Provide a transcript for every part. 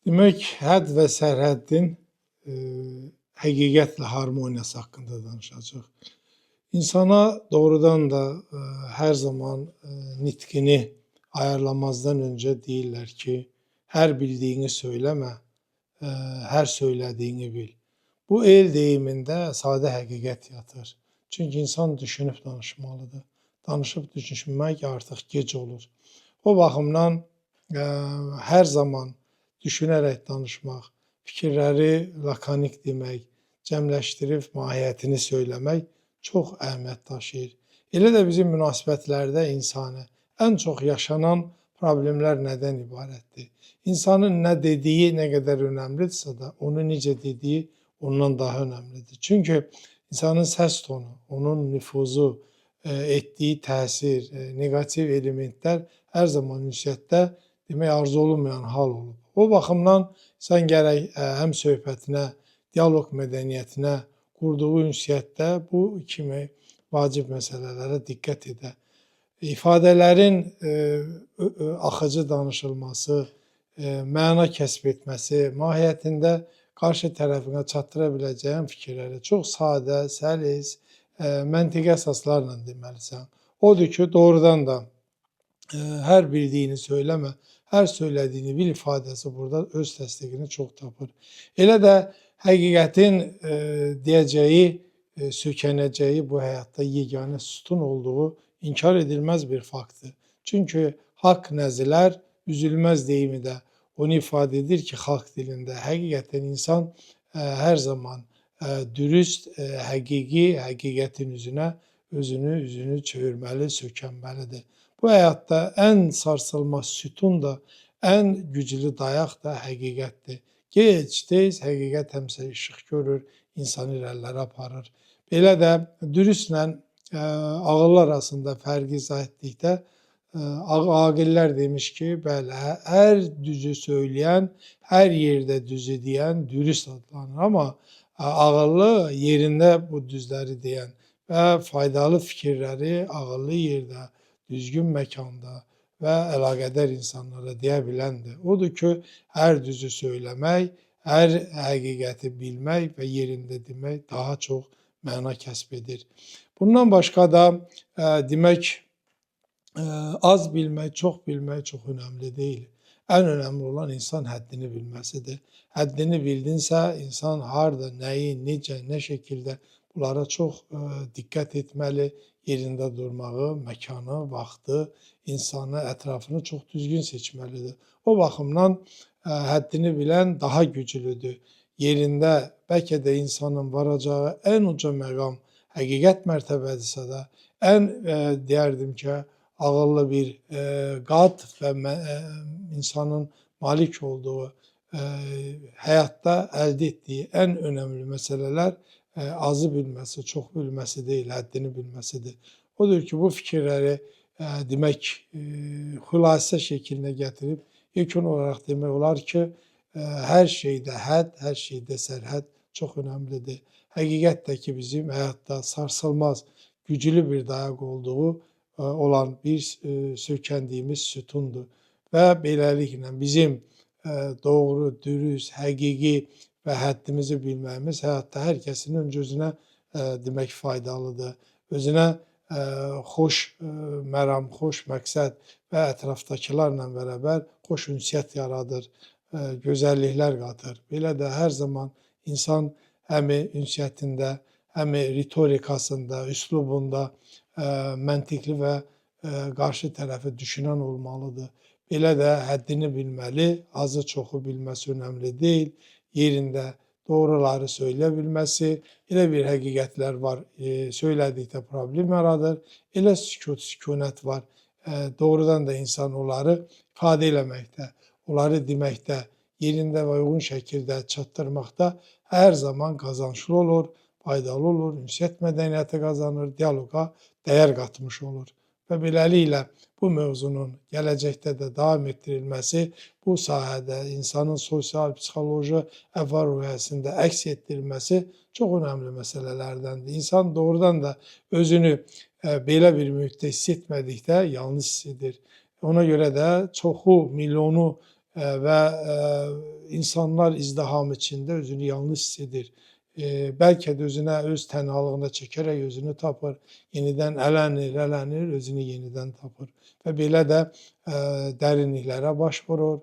Demək, hədd və sərhəddin həqiqətlə harmoniyası haqqında danışacaq. İnsana doğrudan da hər zaman nitqini ayarlamazdan öncə deyirlər ki, hər bildiyini söyləmə, hər söylədiyini bil. Bu el deyimində sadə həqiqət yatır. Çünki insan düşünüb danışmalıdır. Danışıb düşünmək artıq gec olur. O baxımdan hər zaman düşünərək danışmaq, fikirləri lakonik demək, cəmləşdirib mahiyyətini söyləmək çox əhəmiyyət daşıyır. Elə də bizim münasibətlərdə insani ən çox yaşanan problemlər nədən ibarətdir? İnsanın nə dediyi nə qədər önəmlidirsə də, onu necə dediyi ondan daha önəmlidir. Çünki insanın səs tonu, onun nüfuzu, etdiyi təsir, negativ elementlər hər zaman ünsiyyətdə demək arzu olunmayan hal olub. O baxımdan insan gərək həm söhbətinə, dialoq mədəniyyətinə, qurduğu ünsiyyətdə bu kimi vacib məsələlərə diqqət edə. İfadələrin axıcı danışılması, məna kəsb etməsi, mahiyyətində qarşı tərəfinə çatdıra biləcəyin fikirləri çox sadə, səlis, məntiqi əsaslarla deməlisən. Odur ki, doğrudan da hər bildiyini söyləmə, hər söylədiyini bil ifadəsi burada öz təsdiqini çox tapır. Elə də həqiqətin deyəcəyi, sökənəcəyi bu həyatda yeganə sütun olduğu inkar edilməz bir faktdır. Çünki haqq nəzilər, üzülməz deyimi də onu ifadə edir ki, xalq dilində həqiqətən insan hər zaman dürüst, həqiqi, həqiqətin üzünə üzünü çevirməli, sökənməlidir. Bu həyatda ən sarsılmaz sütun da, ən güclü dayaq da həqiqətdir. Gec-tez həqiqət həmişə işıq görür, insanı irəlilərə aparır. Belə də dürüstlə ağıllı arasında fərqi izah etdikdə, aqillər demiş ki, bəli, hər düzü söyləyən, hər yerdə düzü deyən dürüst adlanır. Amma ağıllı yerində bu düzləri deyən və faydalı fikirləri ağıllı yerdə, düzgün məkanda və əlaqədar insanlara deyə biləndir. Odur ki, hər düzü söyləmək, hər həqiqəti bilmək və yerində demək daha çox məna kəsb edir. Bundan başqa da demək, az bilmək, çox bilmək çox önəmli deyil. Ən önəmli olan insan həddini bilməsidir. Həddini bildinsə, insan harda, nəyi, necə, nə şəkildə bunlara çox diqqət etməli, yerində durmağı, məkanı, vaxtı, insanı, ətrafını çox düzgün seçməlidir. O baxımdan həddini bilən daha güclüdür. Yerində bəlkə də insanın varacağı ən uca məqam həqiqət mərtəbədirsə də, ən deyərdim ki, ağıllı bir qad və insanın malik olduğu, həyatda əldə etdiyi ən önəmli məsələlər azı bilməsi, çox bilməsi deyil, həddini bilməsidir. Odur ki, bu fikirləri demək, xülasə şəklinə gətirib, yekun olaraq demək olar ki, hər şeydə hədd, hər şeydə sərhədd çox önəmlidir. Həqiqət də ki, bizim həyatda sarsılmaz, güclü bir dayaq olduğu olan bir sökəndiyimiz sütundur. Və beləliklə bizim doğru, dürüst, həqiqi və həddimizi bilməyimiz həyatda hər kəsin öncə özünə demək faydalıdır. Özünə xoş məram, xoş məqsəd və ətrafdakılarla bərabər xoş ünsiyyət yaradır, gözəlliklər qatır. Belə də hər zaman insan həm ünsiyyətində, həm ritorikasında, üslubunda məntiqli və qarşı tərəfi düşünən olmalıdır. Belə də həddini bilməli, azı çoxu bilməsi önəmli deyil. Yerində doğruları söylə bilməsi, elə bir həqiqətlər var, söylədikdə problem yaradır, elə sükunət var, doğrudan da insan onları ifadə eləməkdə, onları deməkdə, yerində və uyğun şəkildə çatdırmaqda hər zaman qazançlı olur, faydalı olur, ünsiyyət mədəniyyəti qazanır, dialoqa dəyər qatmış olur. Və beləliklə bu mövzunun gələcəkdə də davam etdirilməsi bu sahədə insanın sosial, psixoloji əhval-ruhiyyəsində əks etdirilməsi çox önəmli məsələlərdəndir. İnsan doğrudan da özünü belə bir mühitdə hiss etmədikdə yalnız hiss edir. Ona görə də çoxu, milyonu və insanlar izdiham içində özünü yalnız hiss edir. Bəlkə də özünə, öz tənhalığına çəkərək özünü tapır, yenidən ələnir, özünü yenidən tapır və belə də dərinliklərə baş vurur,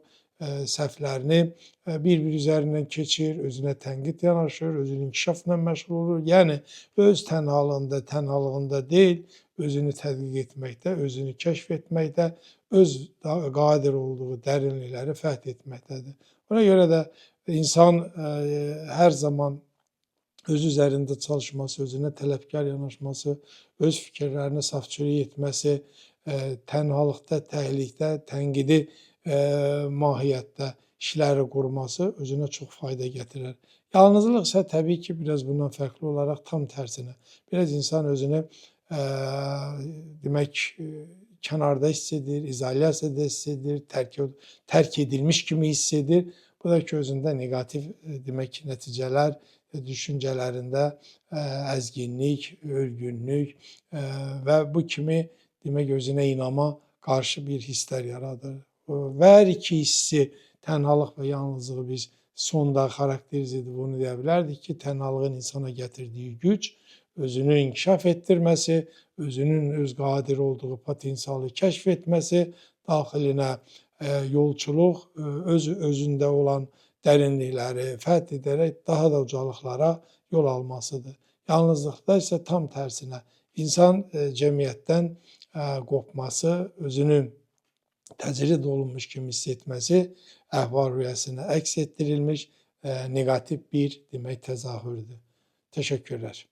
səhvlərini bir-bir üzərindən keçir, özünə tənqid yanaşır, özünün inkişafla məşğul olur. Yəni öz tənhalığında deyil, özünü tədqiq etməkdə, özünü kəşf etməkdə, öz qadir olduğu dərinlikləri fəth etməkdədir. Ona görə də insan hər zaman öz üzərində çalışması, özünə tələbkar yanaşması, öz fikirlərini safçürük etməsi, tənhalıqda, təhlikdə, tənqidi mahiyyətdə işləri qurması özünə çox fayda gətirər. Yalnızlıq isə təbii ki, biraz bundan fərqli olaraq tam tərsinə. Biraz insan özünü demək, kənarda hiss edir, izolyasiyada hiss edir, tərk edilmiş kimi hiss edir. Bu da ki, özündə neqativ demək, nəticələr, düşüncələrində əzginlik, ölgünlük və bu kimi demək, özünə inama qarşı bir hisslər yaradır. Və hər iki hissi, tənhalıq və yalnızlığı biz sonda xarakterizə edib onu deyə bilərdik ki, tənhalığın insana gətirdiyi güc, özünü inkişaf etdirməsi, özünün öz qadir olduğu potensialı kəşf etməsi, daxilinə yolçuluq, özündə olan dərinlikləri fəth edərək daha da ucalıqlara yol almasıdır. Yalnızlıqda isə tam tərsinə insan cəmiyyətdən qopması, özünü təcrid olunmuş kimi hiss etməsi əhval-ruhiyyəsində əks etdirilmiş neqativ bir demək təzahürdür. Təşəkkürlər.